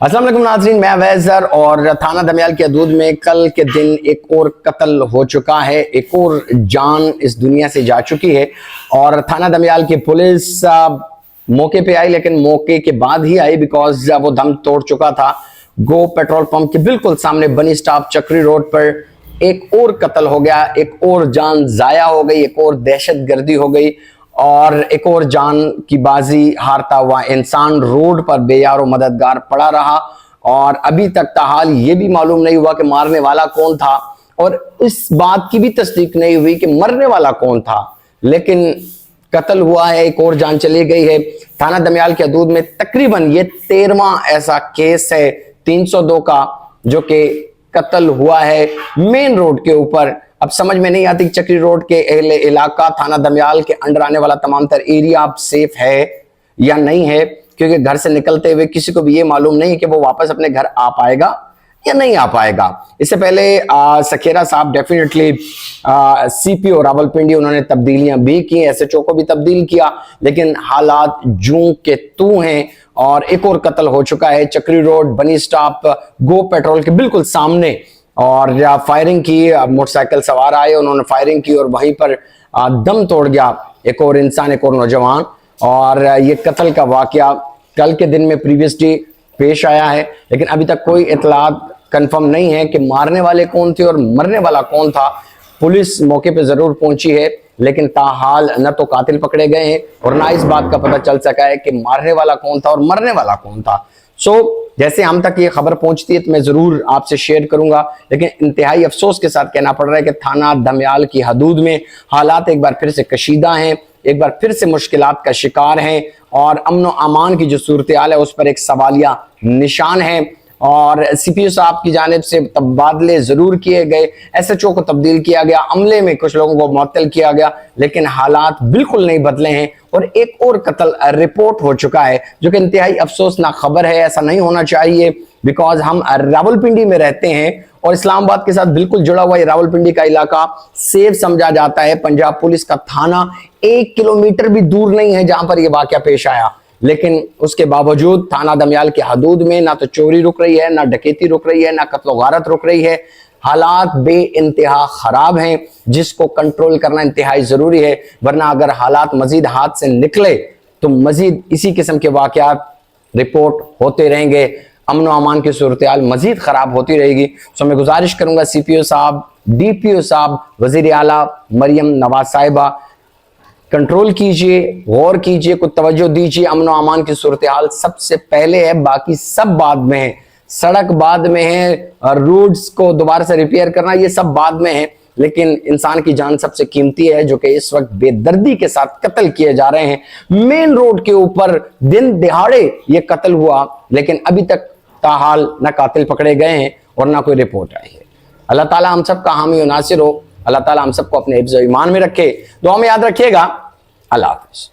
अस्सलाम वालेकुम नाज़रीन, मैं अवैज़र और थाना दमियाल की हदूद में कल के दिन एक और कत्ल हो चुका है। एक और जान इस दुनिया से जा चुकी है और थाना दमियाल की पुलिस मौके पे आई, लेकिन मौके के बाद ही आई बिकॉज वो दम तोड़ चुका था। गो पेट्रोल पंप के बिल्कुल सामने बनी स्टॉप चक्री रोड पर एक और कत्ल हो गया, एक और जान जाया हो गई, एक और दहशत गर्दी हो गई और एक और जान की बाजी हारता हुआ इंसान रोड पर बेयार और मददगार पड़ा रहा। और अभी तक ताहाल ये भी मालूम नहीं हुआ कि मारने वाला कौन था और इस बात की भी तस्दीक नहीं हुई कि मरने वाला कौन था। लेकिन कत्ल हुआ है, एक और जान चली गई है। थाना दमियाल के हदूद में तकरीबन ये 13वां ऐसा केस है 302 का जो कि कत्ल हुआ है मेन रोड के ऊपर। अब समझ में नहीं आती चक्री रोड के इलाका थाना दमियाल के अंडर आने वाला तमाम तर एरिया अब सेफ है या नहीं है, क्योंकि घर से निकलते हुए किसी को भी ये मालूम नहीं कि वो वापस अपने घर आ पाएगा या नहीं आ पाएगा। इससे पहले सखेरा साहब डेफिनेटली सीपीओ रावलपिंडी उन्होंने तब्दीलियां भी की, एसएचओ को भी तब्दील किया, लेकिन हालात जूं के तू हैं और एक और कत्ल हो चुका है चक्री रोड बनी स्टॉप गो पेट्रोल के बिल्कुल सामने। और फायरिंग की, मोटरसाइकिल सवार आए, उन्होंने फायरिंग की और वहीं पर दम तोड़ गया एक और इंसान, एक और नौजवान। और ये कत्ल का वाकया कल के दिन में प्रीवियस डे पेश आया है, लेकिन अभी तक कोई इतलात कंफर्म नहीं है कि मारने वाले कौन थे और मरने वाला कौन था। पुलिस मौके पे जरूर पहुंची है, लेकिन ताहाल न तो कातिल पकड़े गए हैं और ना इस बात का पता चल सका है कि मारने वाला कौन था और मरने वाला कौन था। जैसे हम तक ये खबर पहुंचती है तो मैं जरूर आपसे शेयर करूंगा, लेकिन इंतहाई अफसोस के साथ कहना पड़ रहा है कि थाना दमियाल की हदूद में हालात एक बार फिर से कशीदा हैं, एक बार फिर से मुश्किलात का शिकार हैं और अमन व अमान की जो सूरत हाल है उस पर एक सवालिया निशान है। और सीपीओ साहब की जानिब से तबादले जरूर किए गए, एसएचओ को तब्दील किया गया, अमले में कुछ लोगों को मुअत्तल किया गया, लेकिन हालात बिल्कुल नहीं बदले हैं और एक और कत्ल रिपोर्ट हो चुका है जो कि इंतहाई अफसोसनाक खबर है। ऐसा नहीं होना चाहिए बिकॉज हम रावलपिंडी में रहते हैं और इस्लामाबाद के साथ बिल्कुल जुड़ा हुआ ये रावलपिंडी का इलाका सेफ समझा जाता है। पंजाब पुलिस का थाना 1 किलोमीटर भी दूर नहीं है जहां पर यह वाकया पेश आया, लेकिन उसके बावजूद थाना दमियाल के हदूद में ना तो चोरी रुक रही है, ना डकैती रुक रही है, ना कत्ल गारत रुक रही है। हालात बे इंतहा खराब हैं जिसको कंट्रोल करना इंतहाई जरूरी है, वरना अगर हालात मजीद हाथ से निकले तो मजीद इसी किस्म के वाकयात रिपोर्ट होते रहेंगे, अमन व अमान की सूरत हाल मजीद खराब होती रहेगी। सो मैं गुजारिश करूंगा सीपीओ साहब, डीपीओ साहब, वजीर आला मरियम नवाज साहिबा, कंट्रोल कीजिए, गौर कीजिए, कुछ तवज्जो दीजिए। अमन व अमान की सूरत हाल सबसे पहले है, बाकी सब बाद में है। सड़क बाद में है, रोड्स को दोबारा से रिपेयर करना ये सब बाद में है, लेकिन इंसान की जान सबसे कीमती है जो कि इस वक्त बेदर्दी के साथ कत्ल किए जा रहे हैं। मेन रोड के ऊपर दिन दिहाड़े ये कत्ल हुआ, लेकिन अभी तक ताहाल ना कातिल पकड़े गए हैं और ना कोई रिपोर्ट आई है। अल्लाह ताला हम सब का हामी और नासिर हो। अल्लाह ताला हम सबको अपने हिफ्ज़ व ईमान में रखे। दुआ में याद रखिएगा। अल्लाह हाफ़िज़।